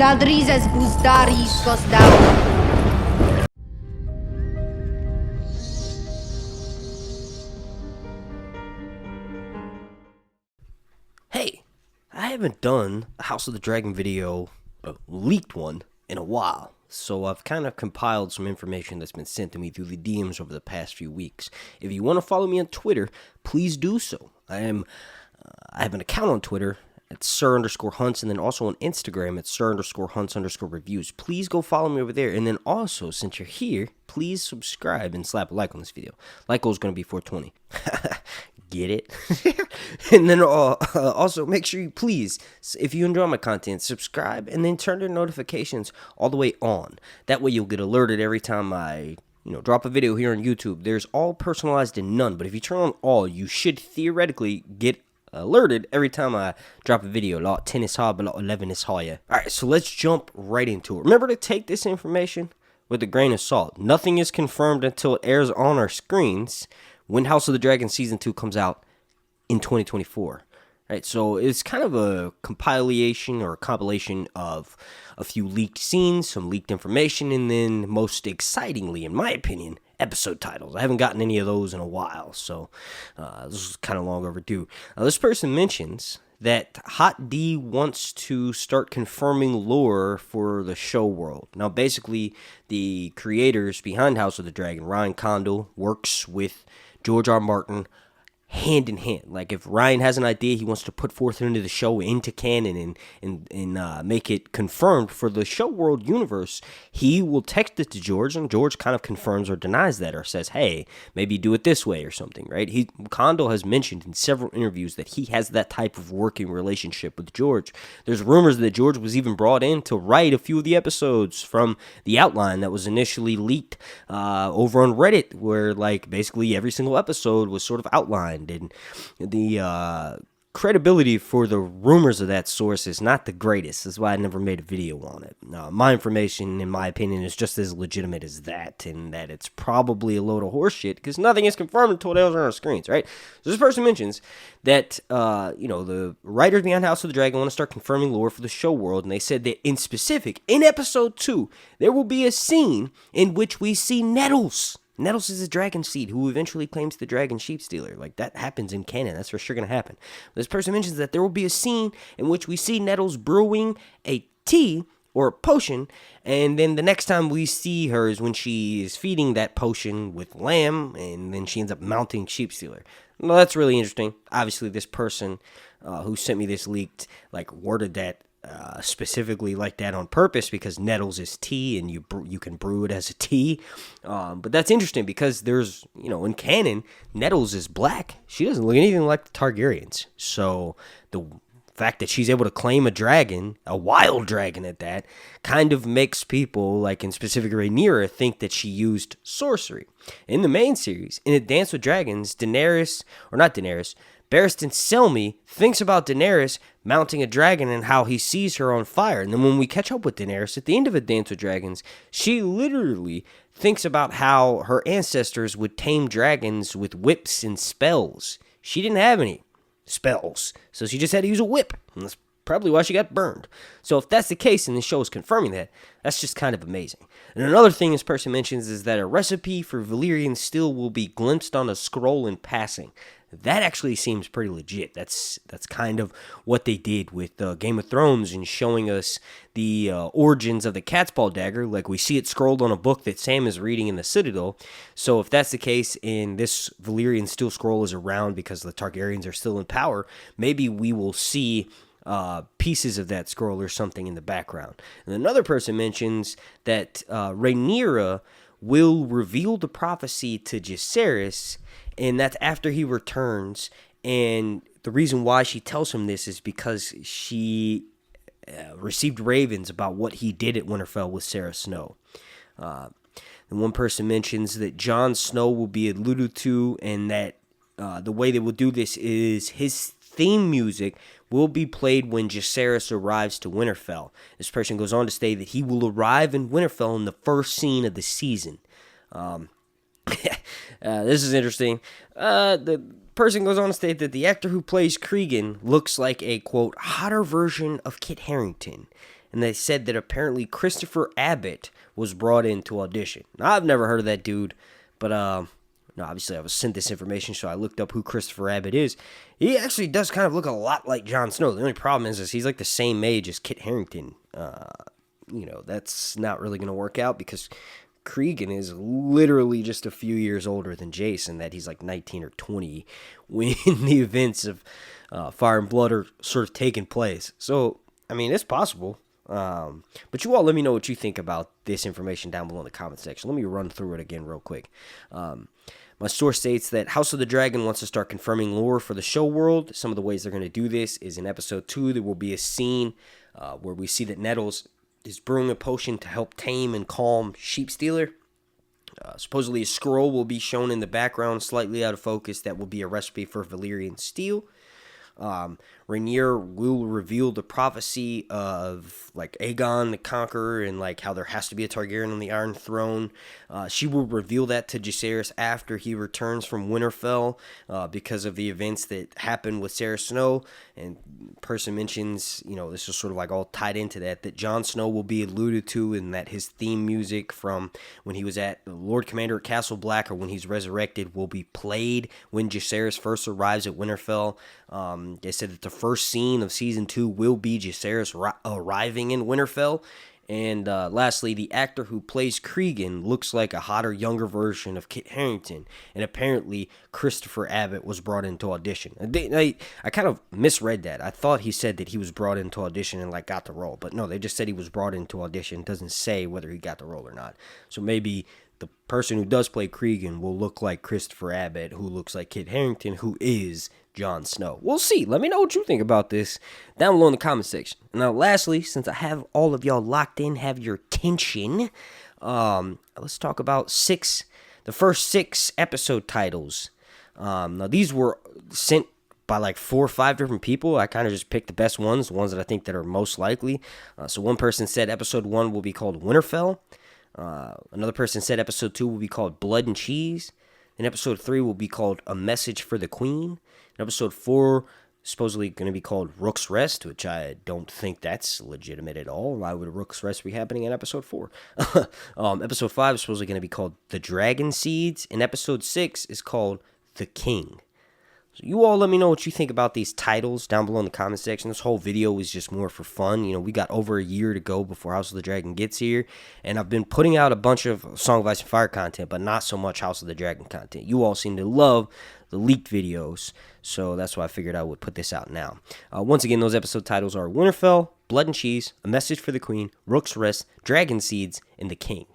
Zaldrizes buzdaris gosdau. Hey, I haven't done a House of the Dragon video, a leaked one, in a while. So I've kind of compiled some information that's been sent to me through the DMs over the past few weeks. If you want to follow me on Twitter, please do so. I have an account on Twitter at Sir_Hunts, and then also on Instagram at Sir_Hunts_reviews. Please go follow me over there. And then also, since you're here, please subscribe and slap a like on this video. Like goal is going to be 420. Get it? And then also make sure you please, if you enjoy my content, subscribe and then turn your notifications all the way on. That way you'll get alerted every time I drop a video here on YouTube. There's all personalized and none, but if you turn on all, you should theoretically get alerted every time I drop a video. Lot 10 is high, but lot 11 is higher. Alright, so let's jump right into it. Remember to take this information with a grain of salt. Nothing is confirmed until it airs on our screens when House of the Dragon Season 2 comes out in 2024. Right, so it's kind of a compilation or a compilation of a few leaked scenes, some leaked information, and then most excitingly, in my opinion, episode titles. I haven't gotten any of those in a while, so this is kind of long overdue. This person mentions that Hot D wants to start confirming lore for the show world. Now, basically, the creators behind House of the Dragon, Ryan Condal, works with George R. Martin hand in hand. Like, if Ryan has an idea he wants to put forth into the show, into canon, and make it confirmed for the show world universe, he will text it to George, and George kind of confirms or denies that, or says, hey, maybe do it this way or something, right? Condal has mentioned in several interviews that he has that type of working relationship with George. There's rumors that George was even brought in to write a few of the episodes from the outline that was initially leaked over on Reddit, where, like, basically every single episode was sort of outlined. And the credibility for the rumors of that source is not the greatest. That's why I never made a video on it. My information, in my opinion, is just as legitimate as that, and that it's probably a load of horseshit because nothing is confirmed until it airs on our screens, right? So this person mentions that the writers behind House of the Dragon want to start confirming lore for the show world, and they said that in specific, in episode 2, there will be a scene in which we see Nettles. Nettles is a dragon seed who eventually claims the dragon sheep stealer. Like, that happens in canon. That's for sure going to happen. This person mentions that there will be a scene in which we see Nettles brewing a tea or a potion, and then the next time we see her is when she is feeding that potion with lamb, and then she ends up mounting sheep stealer. Well, that's really interesting. Obviously, this person who sent me this leaked, worded that specifically like that on purpose because Nettles is tea and you can brew it as a tea. But that's interesting because there's, in canon, Nettles is black. She doesn't look anything like the Targaryens. So the fact that she's able to claim a dragon, a wild dragon at that, kind of makes people, like in specific Rhaenyra, think that she used sorcery. In the main series, in A Dance with Dragons, Barristan Selmy thinks about Daenerys mounting a dragon and how he sees her on fire. And then when we catch up with Daenerys at the end of A Dance with Dragons, she literally thinks about how her ancestors would tame dragons with whips and spells. She didn't have any spells, so she just had to use a whip. And that's probably why she got burned. So if that's the case, and the show is confirming that, that's just kind of amazing. And another thing this person mentions is that a recipe for Valyrian steel will be glimpsed on a scroll in passing. That actually seems pretty legit. That's kind of what they did with Game of Thrones and showing us the origins of the cat's paw dagger. Like, we see it scrolled on a book that Sam is reading in the Citadel. So if that's the case and this Valyrian steel scroll is around because the Targaryens are still in power, maybe we will see pieces of that scroll or something in the background. And another person mentions that Rhaenyra will reveal the prophecy to Jacaerys, and that's after he returns. And the reason why she tells him this is because she received ravens about what he did at Winterfell with Sarah Snow. And one person mentions that Jon Snow will be alluded to, and that the way they will do this is his theme music will be played when Jacaerys arrives to Winterfell. This person goes on to say that he will arrive in Winterfell in the first scene of the season. This is interesting. The person goes on to state that the actor who plays Cregan looks like a, quote, hotter version of Kit Harington. and they said that apparently Christopher Abbott was brought in to audition. Now, I've never heard of that dude, but no, obviously I was sent this information, so I looked up who Christopher Abbott is. He actually does kind of look a lot like Jon Snow. The only problem is he's like the same age as Kit Harington. That's not really going to work out because Cregan is literally just a few years older than Jason, that he's like 19 or 20 when the events of Fire and Blood are sort of taking place. So, I mean, it's possible. But you all let me know what you think about this information down below in the comment section. Let me run through it again real quick. My source states that House of the Dragon wants to start confirming lore for the show world. Some of the ways they're going to do this is in episode 2, there will be a scene where we see that Nettles is brewing a potion to help tame and calm Sheepstealer. Supposedly a scroll will be shown in the background, slightly out of focus, that will be a recipe for Valyrian steel. Rhaenyra will reveal the prophecy of like Aegon the Conqueror and like how there has to be a Targaryen on the Iron Throne. She will reveal that to Jacaerys after he returns from Winterfell because of the events that happened with Sarah Snow. And person mentions, this is sort of like all tied into that Jon Snow will be alluded to, and that his theme music from when he was at Lord Commander at Castle Black or when he's resurrected will be played when Jacaerys first arrives at Winterfell. They said that the first scene of season 2 will be Jacaerys arriving in Winterfell. And lastly, the actor who plays Cregan looks like a hotter, younger version of Kit Harington. And apparently, Christopher Abbott was brought in to audition. I kind of misread that. I thought he said that he was brought in to audition and got the role. But no, they just said he was brought in to audition. It doesn't say whether he got the role or not. So maybe the person who does play Cregan will look like Christopher Abbott, who looks like Kit Harington, who is Jon Snow. We'll see. Let me know what you think about this down below in the comment section. Now, lastly, since I have all of y'all locked in, have your attention, let's talk about the first 6 episode titles. Now, these were sent by 4 or 5 different people. I kind of just picked the best ones, the ones that I think that are most likely. So one person said episode 1 will be called Winterfell. Another person said episode 2 will be called Blood and Cheese. And episode 3 will be called A Message for the Queen. And episode 4 supposedly going to be called Rook's Rest, which I don't think that's legitimate at all. Why would Rook's Rest be happening in episode 4? Episode 5 is supposedly going to be called The Dragon Seeds. And episode 6 is called The King. So you all let me know what you think about these titles down below in the comment section. This whole video is just more for fun. We got over a year to go before House of the Dragon gets here. And I've been putting out a bunch of Song of Ice and Fire content, but not so much House of the Dragon content. You all seem to love the leaked videos, so that's why I figured I would put this out now. Once again, those episode titles are Winterfell, Blood and Cheese, A Message for the Queen, Rook's Rest, Dragon Seeds, and The King.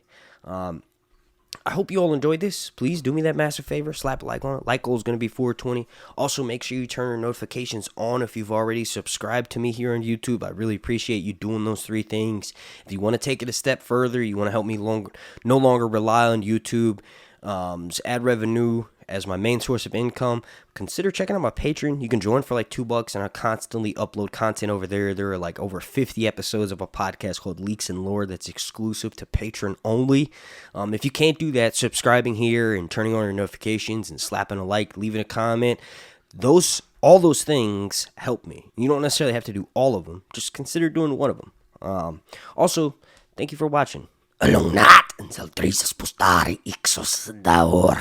I hope you all enjoyed this. Please do me that massive favor. Slap a like on it. Like goal is going to be 420. Also, make sure you turn your notifications on if you've already subscribed to me here on YouTube. I really appreciate you doing those 3 things. If you want to take it a step further, you want to help me no longer rely on YouTube ad revenue as my main source of income, consider checking out my Patreon. You can join for $2, and I constantly upload content over there. There are over 50 episodes of a podcast called Leaks and Lore that's exclusive to Patreon only. If you can't do that, subscribing here and turning on your notifications and slapping a like, leaving a comment, all those things help me. You don't necessarily have to do all of them. Just consider doing one of them. Also, thank you for watching. Along not until Tracey spostare Ixos daor.